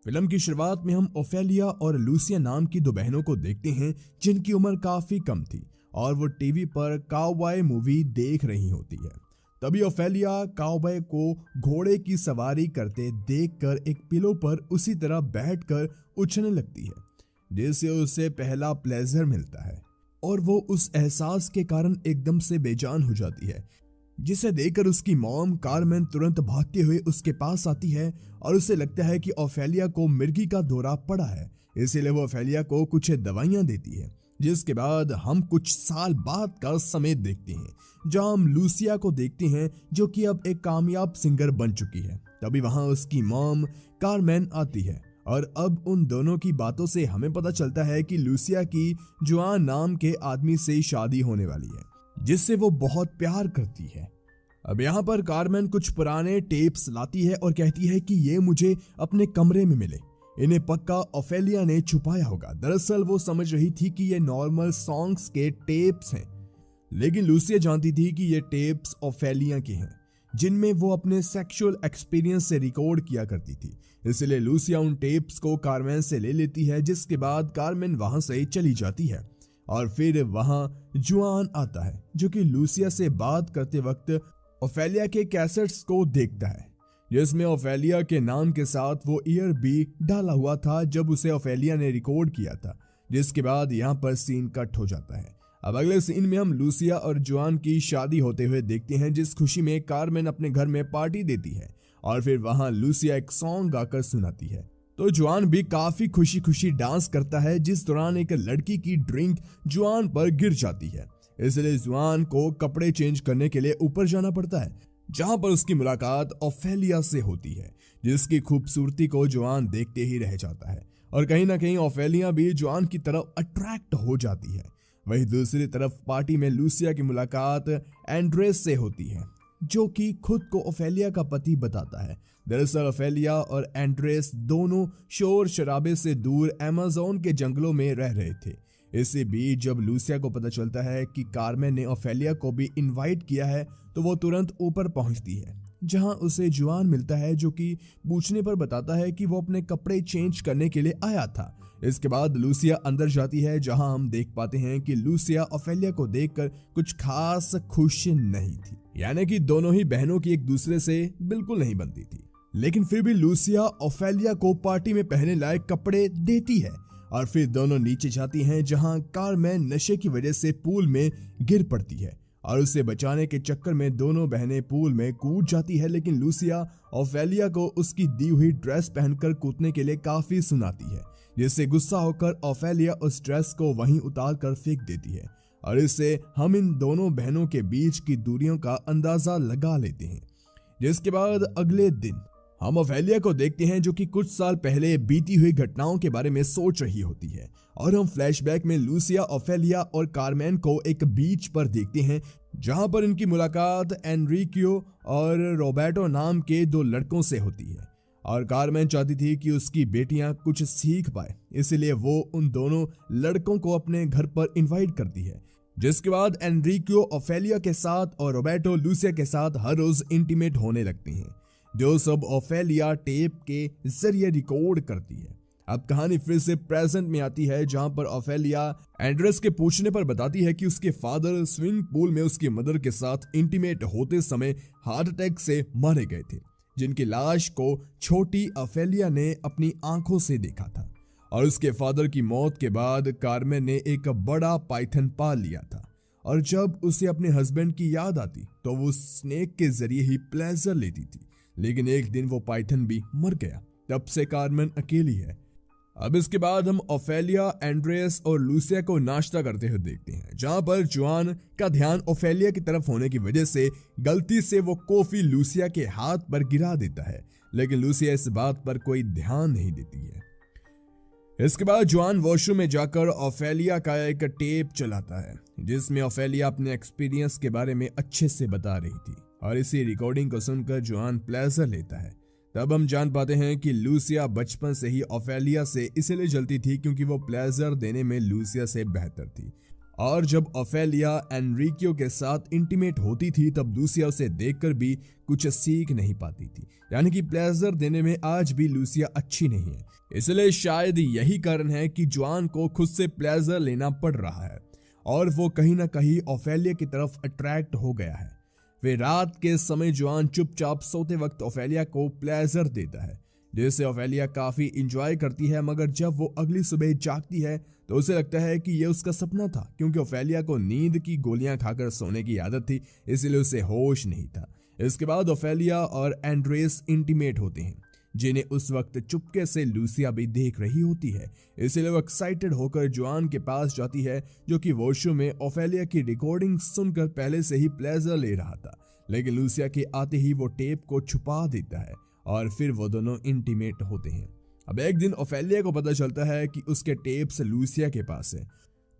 Film की शुरुआत में हम ओफेलिया और लूसिया नाम की दो बहनों को देखते हैं जिनकी उम्र काफी कम थी और वो टीवी पर काउबॉय मूवी देख रही होती है। तभी ओफेलिया काउबॉय को घोड़े की सवारी करते देखकर एक पिलो पर उसी तरह बैठकर उछलने लगती है जिससे उसे पहला प्लेजर मिलता है और वो उस एहसास के कारण एकदम से बेजान हो जाती है, जिसे देखकर उसकी मॉम कारमेन तुरंत भागते हुए उसके पास आती है और उसे लगता है कि ओफेलिया को मिर्गी का दौरा पड़ा है, इसीलिए वो ओफेलिया को कुछ दवाइयां देती है। जिसके बाद हम कुछ साल बाद का समय देखते हैं जहां हम लूसिया को देखते हैं जो कि अब एक कामयाब सिंगर बन चुकी है। तभी वहां उसकी मॉम कारमेन आती है और अब उन दोनों की बातों से हमें पता चलता है कि लूसिया की जुआन नाम के आदमी से शादी होने वाली है जिससे वो बहुत प्यार करती है। अब यहाँ पर कारमेन कुछ पुराने टेप्स लाती है और कहती है कि ये मुझे अपने कमरे में मिले, इन्हें पक्का ओफेलिया ने छुपाया होगा। दरअसल वो समझ रही थी कि ये नॉर्मल सॉन्ग्स के टेप्स हैं, लेकिन लूसिया जानती थी कि ये टेप्स ओफेलिया के हैं जिनमें वो अपने सेक्सुअल एक्सपीरियंस से रिकॉर्ड किया करती थी। इसलिए लूसिया उन टेप्स को कारमेन से ले लेती है, जिसके बाद कारमेन वहां से चली जाती है और फिर वहां जुआन आता है जो कि लूसिया से बात करते वक्त ओफेलिया के कैसेट्स को देखता है जिसमें ओफेलिया के नाम के साथ वो ईयर भी डाला हुआ था जब उसे ओफेलिया ने रिकॉर्ड किया था। जिसके बाद यहाँ पर सीन कट हो जाता है। अब अगले सीन में हम लूसिया और जुआन की शादी होते हुए देखते हैं, जिस खुशी में कारमेन अपने घर में पार्टी देती है और फिर वहां लूसिया एक सॉन्ग गाकर सुनाती है तो जुआन भी काफी खुशी खुशी डांस करता है, जिस दौरान एक लड़की की ड्रिंक जुआन पर गिर जाती है। इसलिए जुआन को कपड़े चेंज करने के लिए ऊपर जाना पड़ता है जहां पर उसकी मुलाकात ओफेलिया से होती है जिसकी खूबसूरती को जुआन देखते ही रह जाता है और कहीं ना कहीं ओफेलिया भी जुआन की तरफ अट्रैक्ट हो जाती है। वहीं दूसरी तरफ पार्टी में लूसिया की मुलाकात एंड्रेस से होती है जो कि खुद को ओफेलिया का पति बताता है। दरअसल ओफेलिया और एंड्रेस दोनों शोर शराबे से दूर अमेज़न के जंगलों में रह रहे थे। इसी बीच जब लूसिया को पता चलता है कि कारमेन ने ओफेलिया को भी इनवाइट किया है तो वो तुरंत ऊपर पहुंचती है जहां उसे जुआन मिलता है जो कि पूछने पर बताता है कि वो अपने कपड़े चेंज करने के लिए आया था। इसके बाद लूसिया अंदर जाती है जहां हम देख पाते हैं कि लूसिया ओफेलिया को देखकर कुछ खास खुश नहीं थी, यानी कि दोनों ही बहनों की एक दूसरे से बिल्कुल नहीं बनती थी। लेकिन फिर भी लूसिया ओफेलिया को पार्टी में पहनने लायक कपड़े देती है और फिर दोनों नीचे जाती हैं जहां कारमेन नशे की वजह से पूल में गिर पड़ती है और उसे बचाने के चक्कर में दोनों बहनें पूल में कूद जाती है। लेकिन लूसिया ओफेलिया को उसकी दी हुई ड्रेस पहनकर कूदने के लिए काफी सुनाती है, जिससे गुस्सा होकर ओफेलिया उस ड्रेस को वहीं उतार कर फेंक देती है और इससे हम इन दोनों बहनों के बीच की दूरियों का अंदाजा लगा लेते हैं। जिसके बाद अगले दिन हम ओफेलिया को देखते हैं जो कि कुछ साल पहले बीती हुई घटनाओं के बारे में सोच रही होती है और हम फ्लैशबैक में लूसिया ओफेलिया और कारमेन को एक बीच पर देखते हैं जहां पर इनकी मुलाकात एनरिकियो और रोबर्टो नाम के दो लड़कों से होती है और कारमेन चाहती थी कि उसकी बेटियां कुछ सीख पाए, इसलिए वो उन दोनों लड़कों को अपने घर पर इनवाइट करती है। जिसके बाद एनरिकियो ओफेलिया के साथ और रोबर्टो लूसिया के साथ हर रोज इंटीमेट होने लगते हैं, जो सब ओफेलिया टेप के जरिए रिकॉर्ड करती है। अब कहानी फिर से प्रेजेंट में आती है जहां पर ओफेलिया एंड्रेस के पूछने पर बताती है कि उसके फादर स्विमिंग पूल में उसकी मदर के साथ इंटीमेट होते समय हार्ट अटैक से मारे गए थे, जिनकी लाश को छोटी ओफेलिया ने अपनी आंखों से देखा था और उसके फादर की मौत के बाद कारमेन ने एक बड़ा पाइथन पाल लिया था और जब उसे अपने हस्बैंड की याद आती तो वो स्नेक के जरिए ही प्लेजर लेती थी। लेकिन एक दिन वो पाइथन भी मर गया, तब से कारमेन अकेली है। अब इसके बाद हम ओफेलिया एंड्रेस और लूसिया को नाश्ता करते हुए देखते हैं जहां पर जुआन का ध्यान ओफेलिया की तरफ होने की वजह से गलती से वो कॉफी लूसिया के हाथ पर गिरा देता है, लेकिन लूसिया इस बात पर कोई ध्यान नहीं देती है। इसके बाद जुआन वॉशरूम में जाकर ओफेलिया का एक टेप चलाता है जिसमें ओफेलिया अपने एक्सपीरियंस के बारे में अच्छे से बता रही थी और इसी रिकॉर्डिंग को सुनकर जुआन प्लेजर लेता है। तब हम जान पाते हैं कि लूसिया बचपन से ही ओफेलिया से इसलिए जलती थी क्योंकि वो प्लेजर देने में लूसिया से बेहतर थी और जब ओफेलिया एनरिकियो के साथ इंटीमेट होती थी तब लूसिया उसे देखकर भी कुछ सीख नहीं पाती थी। यानी कि प्लेजर देने में आज भी लूसिया अच्छी नहीं है। इसलिए शायद यही कारण है कि जुआन को खुद से प्लेजर लेना पड़ रहा है और वो कहीं ना कहीं ओफेलिया की तरफ अट्रैक्ट हो गया है। वे रात के समय जुआन चुपचाप सोते वक्त ओफेलिया को प्लेजर देता है, जिससे ओफेलिया काफी इंजॉय करती है। मगर जब वो अगली सुबह जागती है तो उसे लगता है कि यह उसका सपना था, क्योंकि ओफेलिया को नींद की गोलियां खाकर सोने की आदत थी, इसलिए उसे होश नहीं था। इसके बाद ओफेलिया और एंड्रेस इंटीमेट होते हैं, जिन्हें उस वक्त चुपके से लूसिया भी देख रही होती है। इसलिए वो एक्साइटेड होकर जुआन के पास जाती है, जो कि वॉशरूम में ओफेलिया की रिकॉर्डिंग सुनकर पहले से ही प्लेजर ले रहा था। लेकिन लूसिया के आते ही वो टेप को छुपा देता है और फिर वो दोनों इंटीमेट होते हैं। अब एक दिन ओफेलिया को पता चलता है कि उसके टेप्स लूसिया के पास है,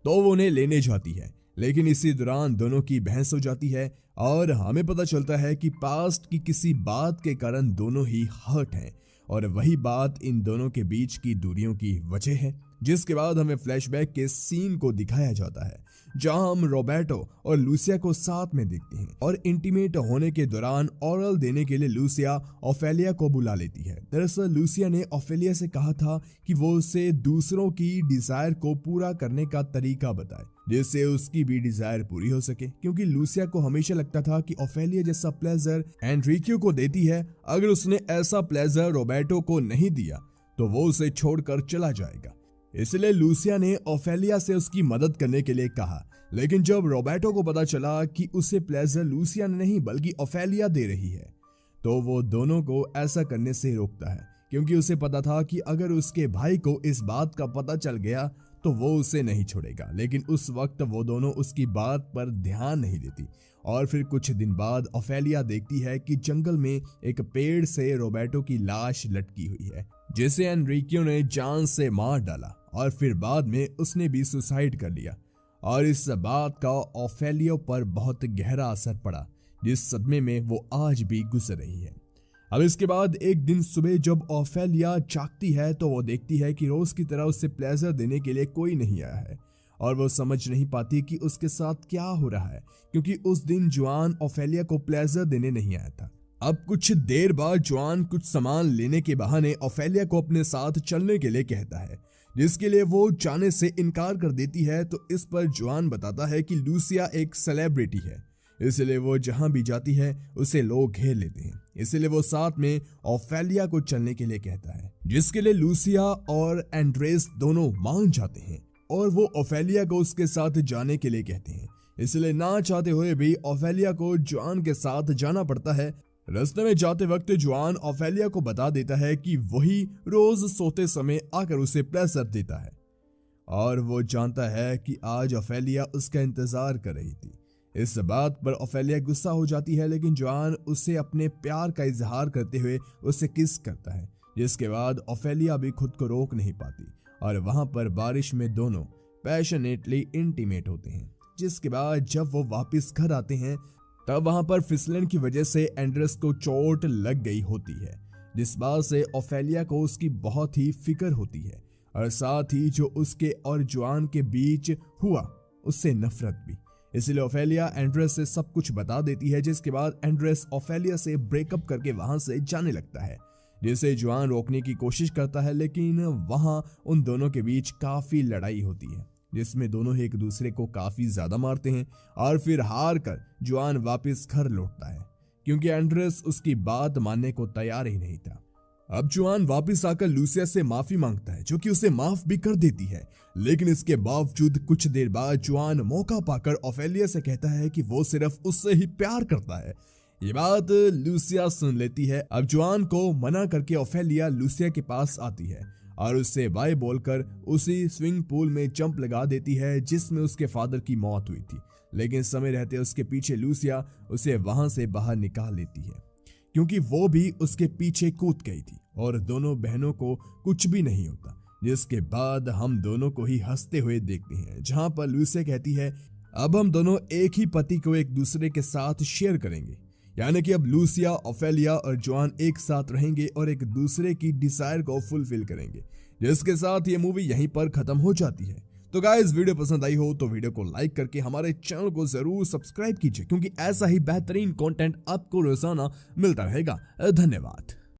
तो वो उन्हें लेने जाती है। लेकिन इसी दौरान दोनों की बहस हो जाती है और हमें पता चलता है कि पास्ट की किसी बात के कारण दोनों ही हर्ट हैं और वही बात इन दोनों के बीच की दूरियों की वजह है। जिसके बाद हमें फ्लैशबैक के सीन को दिखाया जाता है, जहां हम रोबर्टो और लूसिया को साथ में देखते हैं और इंटीमेट होने के दौरान ओरल देने के लिए लूसिया ओफेलिया को बुला लेती है। दरअसल लूसिया ने ओफेलिया से कहा था कि वो उसे दूसरों की डिजायर को पूरा करने का तरीका बताए, जिससे उसकी भी डिजायर पूरी हो सके, क्योंकि लूसिया को हमेशा लगता था कि ओफेलिया जैसा प्लेजर एनरिकियो को देती है, अगर उसने ऐसा प्लेजर रोबर्टो को नहीं दिया तो वो उसे छोड़कर चला जाएगा। इसलिए लूसिया ने ओफेलिया से उसकी मदद करने के लिए कहा। लेकिन जब रोबर्टो को पता चला कि उसे प्लेजर लूसिया ने नहीं बल्कि ओफेलिया दे रही है, तो वो दोनों को ऐसा करने से रोकता है, क्योंकि उसे पता था कि अगर उसके भाई को इस बात का पता चल गया तो वो उसे नहीं छोड़ेगा। लेकिन उस वक्त वो दोनों उसकी बात पर ध्यान नहीं देती। और फिर कुछ दिन बाद ओफेलिया देखती है कि जंगल में एक पेड़ से रोबर्टो की लाश लटकी हुई है, जिसे एनरिकियो ने जान से मार डाला और फिर बाद में उसने भी सुसाइड कर लिया। और इस बात का ओफेलिया पर बहुत गहरा असर पड़ा, जिस सदमे में वो आज भी गुजर रही है। अब इसके बाद एक दिन सुबह जब ओफेलिया जागती है तो वो देखती है कि रोज की तरह उससे प्लेजर देने के लिए कोई नहीं आया है और वो समझ नहीं पाती कि उसके साथ क्या हो रहा है, क्योंकि उस दिन जुआन ओफेलिया को प्लेजर देने नहीं आया था। अब कुछ देर बाद जुआन कुछ सामान लेने के बहाने ओफेलिया को अपने साथ चलने के लिए कहता है, जिसके लिए वो जाने से इनकार कर देती है। तो इस पर जुआन बताता है कि लूसिया एक सेलिब्रिटी है, इसलिए वो जहां भी जाती है उसे लोग घेर लेते हैं। इसलिए वो साथ में ओफेलिया को चलने के लिए कहता है, जिसके लिए लूसिया और एंड्रेस दोनों मान जाते हैं और वो ओफेलिया को उसके साथ जाने के लिए कहते हैं। इसलिए ना चाहते हुए भी ओफेलिया को जुआन के साथ जाना पड़ता है। रास्ते में जाते वक्त जुआन ओफेलिया को बता देता है कि वही रोज सोते समय आकर उसे प्लेजर देता है और वो जानता है कि आज ओफेलिया उसका इंतजार कर रही थी। इस बात पर ओफेलिया गुस्सा हो जाती है, लेकिन जुआन उसे अपने प्यार का इजहार करते हुए उसे किस करता है, जिसके बाद ओफेलिया भी खुद को रोक नहीं पाती और वहां पर बारिश में दोनों पैशनेटली इंटीमेट होते हैं। जिसके बाद जब वो वापस घर आते हैं तब वहां पर फिसलन की वजह से एंड्रेस को चोट लग गई होती है, जिस बात से ओफेलिया को उसकी बहुत ही फिक्र होती है और साथ ही जो उसके और जुआन के बीच हुआ उससे नफरत भी। इसलिए ओफेलिया एंड्रेस से सब कुछ बता देती है, जिसके बाद एंड्रेस ओफेलिया से ब्रेकअप करके वहां से जाने लगता है, जिसे जुआन रोकने की कोशिश करता है। लेकिन वहां उन दोनों के बीच काफी लड़ाई होती है, जिसमें दोनों एक दूसरे को काफी ज्यादा मारते हैं और फिर हार कर जुआन वापस घर लौटता है, क्योंकि एंड्रेस उसकी बात मानने को तैयार ही नहीं था। अब जुआन वापस आकर लूसिया से माफी मांगता है, जो कि उसे माफ भी कर देती है। लेकिन इसके बावजूद कुछ देर बाद जुआन मौका पाकर ओफेलिया से कहता है कि वो सिर्फ उससे ही प्यार करता है। ये बात लूसिया सुन लेती है। अब जुआन को मना करके ओफेलिया लूसिया के पास आती है और उससे बाय बोलकर उसी स्विमिंग पूल में जंप लगा देती है, जिसमें उसके फादर की मौत हुई थी। लेकिन समय रहते उसके पीछे लूसिया उसे वहां से बाहर निकाल लेती है, क्योंकि वो भी उसके पीछे कूद गई थी और दोनों बहनों को कुछ भी नहीं होता। जिसके बाद हम दोनों को ही हंसते हुए देखते हैं, जहां पर लूसिया कहती है अब हम दोनों एक ही पति को एक दूसरे के साथ शेयर करेंगे, यानी कि अब लूसिया, ओफेलिया और जुआन एक साथ रहेंगे और एक दूसरे की डिजायर को फुलफिल करेंगे। जिसके साथ ये मूवी यहीं पर खत्म हो जाती है। तो गाइस वीडियो पसंद आई हो तो वीडियो को लाइक करके हमारे चैनल को जरूर सब्सक्राइब कीजिए, क्योंकि ऐसा ही बेहतरीन कंटेंट आपको रोजाना मिलता रहेगा। धन्यवाद।